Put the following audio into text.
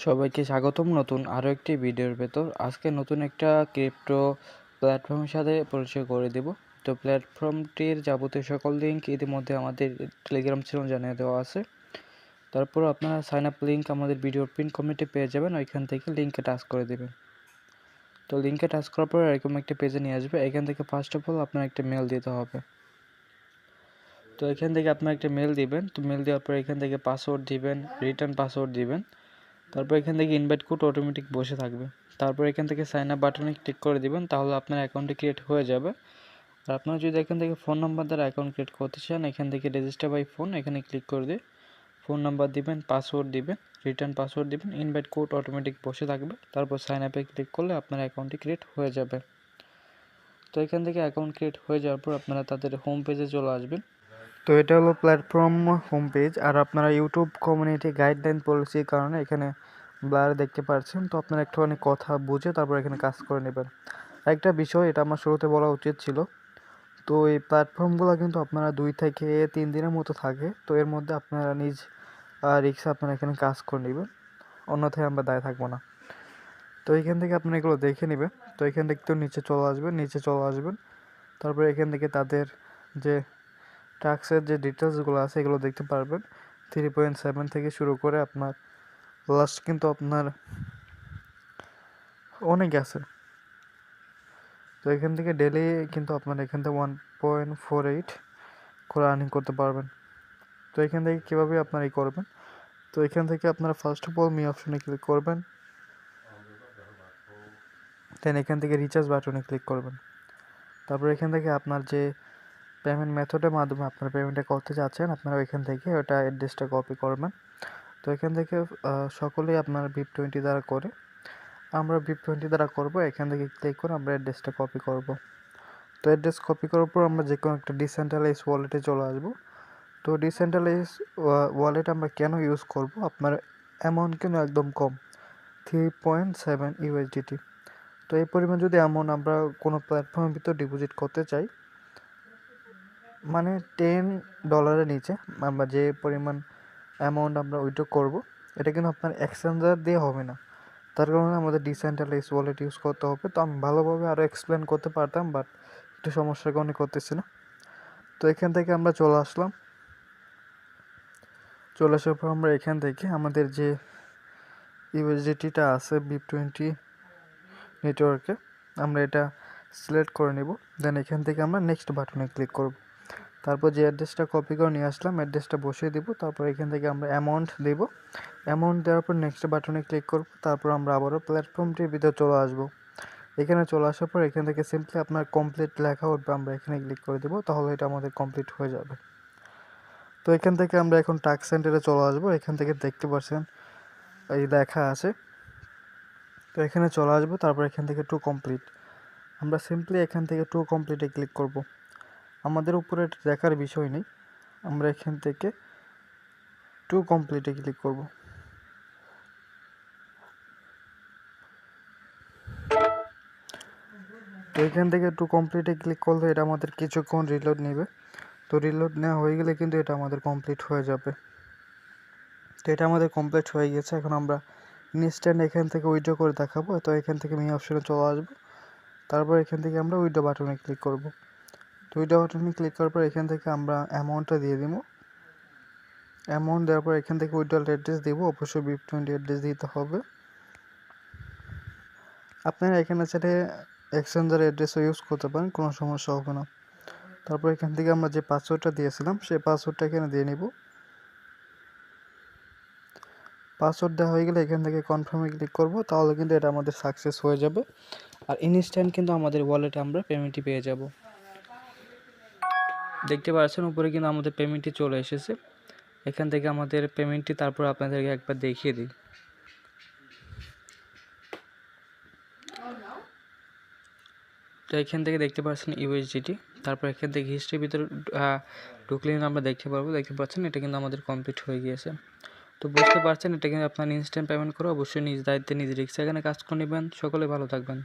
সবাইকে স্বাগতম নতুন আরও একটি ভিডিওর ভেতর। আজকে নতুন একটা ক্রিপ্টো প্ল্যাটফর্মের সাথে পরিচয় করে দেব। তো প্ল্যাটফর্মটির যাবতীয় সকল লিঙ্ক ইতিমধ্যে আমাদের টেলিগ্রাম চ্যানেল জানিয়ে দেওয়া আছে। তারপর আপনারা সাইন আপ লিঙ্ক আমাদের ভিডিওর পিন কমেন্টে পেয়ে যাবেন, ওইখান থেকে লিঙ্কে টাচ করে দেবেন। তো লিঙ্কে টাচ করার পর এরকম একটা পেজে নিয়ে আসবে। এখান থেকে ফার্স্ট অফ অল আপনার একটা মেল দিতে হবে। তো এখান থেকে আপনার একটা মেল দিবেন। তো মেল দেওয়ার পর এখান থেকে পাসওয়ার্ড দিবেন, রিটার্ন পাসওয়ার্ড দিবেন। তারপর এখান থেকে ইনভাইট কোড অটোমেটিক বসে থাকবে। তারপর এখান থেকে সাইন আপ বাটনে ক্লিক করে দিবেন, তাহলে আপনার অ্যাকাউন্টটি ক্রিয়েট হয়ে যাবে। আর আপনারা যদি এখান থেকে ফোন নাম্বার দ্বারা অ্যাকাউন্ট ক্রিয়েট করতে চান, এখান থেকে রেজিস্টার বাই ফোন এখানে ক্লিক করে দিয়ে ফোন নাম্বার দিবেন, পাসওয়ার্ড দিবেন, রিটার্ন পাসওয়ার্ড দিবেন, ইনভাইট কোড অটোমেটিক বসে থাকবে। তারপর সাইন আপে ক্লিক করলে আপনার অ্যাকাউন্টটি ক্রিয়েট হয়ে যাবে। তো এখান থেকে অ্যাকাউন্ট ক্রিয়েট হয়ে যাওয়ার পর আপনারা তাদের হোম পেজে চলে আসবেন। তো এটা হলো প্ল্যাটফর্ম হোম পেজ। আর আপনারা ইউটিউব কমিউনিটি গাইডলাইন পলিসির কারণে এখানে ব্লার দেখতে পাচ্ছেন। তো আপনারা একটুখানি কথা বুঝে তারপর এখানে কাজ করে নেবেন। একটা বিষয়, এটা আমার শুরুতে বলা উচিত ছিল। তো এই প্ল্যাটফর্মগুলো কিন্তু আপনারা 2 থেকে 3 দিনের মতো থাকে। তো এর মধ্যে আপনারা নিজ রিক্সে আপনারা এখানে কাজ করে নেবেন, অন্যথায় আমরা দায় থাকবো না। তো এখান থেকে আপনারা এগুলো দেখে নেবেন। তো এখান থেকে তো নিচে চলে আসবেন। তারপরে এখান থেকে তাদের যে টাস্কের যে ডিটেলসগুলো আছে এগুলো দেখতে পারবেন। 3.7 থেকে শুরু করে আপনার লাস্ট কিন্তু আপনার অনেক আছে। তো এখান থেকে ডেলি কিন্তু আপনারা এখান থেকে 1.48 করে আর্নিং করতে পারবেন। তো এখান থেকে কীভাবে আপনারা করবেন, তো এখান থেকে আপনারা ফার্স্ট অফ অল মি অপশনে ক্লিক করবেন, দেন এখান থেকে রিচার্জ বাটনে ক্লিক করবেন। তারপর এখান থেকে আপনার যে পেমেন্ট মেথডের মাধ্যমে আপনারা পেমেন্টটা করতে চাচ্ছেন, আপনারা ওইখান থেকে ওটা অ্যাড্রেসটা কপি করবেন। তো এখান থেকে সকলেই আপনার VIP20 দ্বারা করে, আমরা VIP20 দ্বারা করব। এখান থেকে ক্লিক করে আমরা অ্যাড্রেসটা কপি করব। তো অ্যাড্রেস কপি করার পর আমরা যে কোনো একটা ডিসেন্ট্রালাইজ ওয়ালেটে চলে আসব। তো ডিসেন্ট্রালাইজ ওয়ালেট আমরা কেন ইউজ করব, আপনার অ্যামাউন্ট কিন্তু একদম কম, 3.7 USDT। তো এই পরিমাণ যদি অ্যামাউন্ট আমরা কোনো প্ল্যাটফর্মের ভিতর ডিপোজিট করতে চাই, মানে $10 নিচে আমরা যে পরিমাণ অ্যামাউন্ট আমরা উইথড্র করব, এটা কিন্তু আপনার এক্সচেঞ্জার দিয়ে হবে না। তার কারণে আমাদের ডিসেন্ট্রালাইজ ওয়ালেট ইউজ করতে হবে। তো আমি ভালোভাবে আরও এক্সপ্লেন করতে পারতাম, বাট একটু সমস্যার কারণে করতেছি না। তো এখান থেকে আমরা চলে আসলাম। চলে আসার পর আমরা এখান থেকে আমাদের যে ইউএসডিটিটা আছে VIP20 নেটওয়ার্কে, আমরা এটা সিলেক্ট করে নেব। দেন এখান থেকে আমরা নেক্সট বাটনে ক্লিক করব। তারপর যে অ্যাড্রেসটা কপি করে নিয়ে আসলাম, অ্যাড্রেসটা বসিয়ে দিব। তারপর এখান থেকে আমরা অ্যামাউন্ট দেব। অ্যামাউন্ট দেওয়ার পর নেক্সট বাটনে ক্লিক করব। তারপর আমরা আবারও প্ল্যাটফর্মটির ভিতরে চলে আসব। এখানে চলে আসার পর এখান থেকে সিম্পলি আপনার কমপ্লিট লেখা উঠবে, আমরা এখানে ক্লিক করে দেব, তাহলে এটা আমাদের কমপ্লিট হয়ে যাবে। তো এখান থেকে আমরা এখন টাস্ক সেন্টারে চলে আসবো। এখান থেকে দেখতে পাচ্ছেন এই লেখা আছে, তো এখানে চলে আসবো। তারপর এখান থেকে টু কমপ্লিট, আমরা সিম্পলি এখান থেকে টু কমপ্লিটে ক্লিক করব। আমাদের উপরে দেখার বিষয় নেই, আমরা এখান থেকে টু কমপ্লিটে ক্লিক করব। তো এখান থেকে টু কমপ্লিটে ক্লিক করলে এটা আমাদের কিছুক্ষণ রিলোড নেবে। তো রিলোড নেওয়া হয়ে গেলে কিন্তু এটা আমাদের কমপ্লিট হয়ে যাবে। তো এটা আমাদের কমপ্লিট হয়ে গেছে। এখন আমরা ইনস্ট্যান্ট এখান থেকে উইথড্র করে দেখাবো। তো এখান থেকে মি অপশনে চলে আসবো। তারপর এখান থেকে আমরা উইথড্র বাটনে ক্লিক করব। তো উইথড্র বাটনে ক্লিক করার পর এখান থেকে আমরা অ্যামাউন্টটা দিয়ে দিব। অ্যামাউন্ট দেওয়ার পর এখান থেকে উইথড্রল অ্যাড্রেস দেবো, অবশ্যই VIP20 অ্যাড্রেস দিতে হবে। আপনারা এখানে চাইলে এক্সচেঞ্জার অ্যাড্রেসও ইউজ করতে পারেন, কোনো সমস্যা হবে না। তারপর এখান থেকে আমরা যে পাসওয়ার্ডটা দিয়েছিলাম সেই পাসওয়ার্ডটা এখানে দিয়ে নিব। পাসওয়ার্ড দেওয়া হয়ে গেলে এখান থেকে কনফার্মে ক্লিক করব, তাহলে কিন্তু এটা আমাদের সাকসেস হয়ে যাবে। আর ইনস্ট্যান্ট কিন্তু আমাদের ওয়ালেটে আমরা পেমেন্টটি পেয়ে যাব। দেখতে পাচ্ছেন উপরে কিন্তু আমাদের পেমেন্টটি চলে এসেছে। এখান থেকে আমাদের পেমেন্টটি তারপর আপনাদেরকে একবার দেখিয়ে দিই। তো এখান থেকে দেখতে পাচ্ছেন ইউএসডিটি। তারপর এখান থেকে হিস্ট্রির ভিতরে ঢুকলে আমরা দেখতে পাচ্ছেন এটা কিন্তু আমাদের কমপ্লিট হয়ে গিয়েছে। তো বুঝতে পারছেন এটা কিন্তু আপনার ইনস্ট্যান্ট পেমেন্ট করে অবশ্যই নিজ দায়িত্বে নিজ রিস্কে এখানে কাজ করে নেবেন। সকলে ভালো থাকবেন।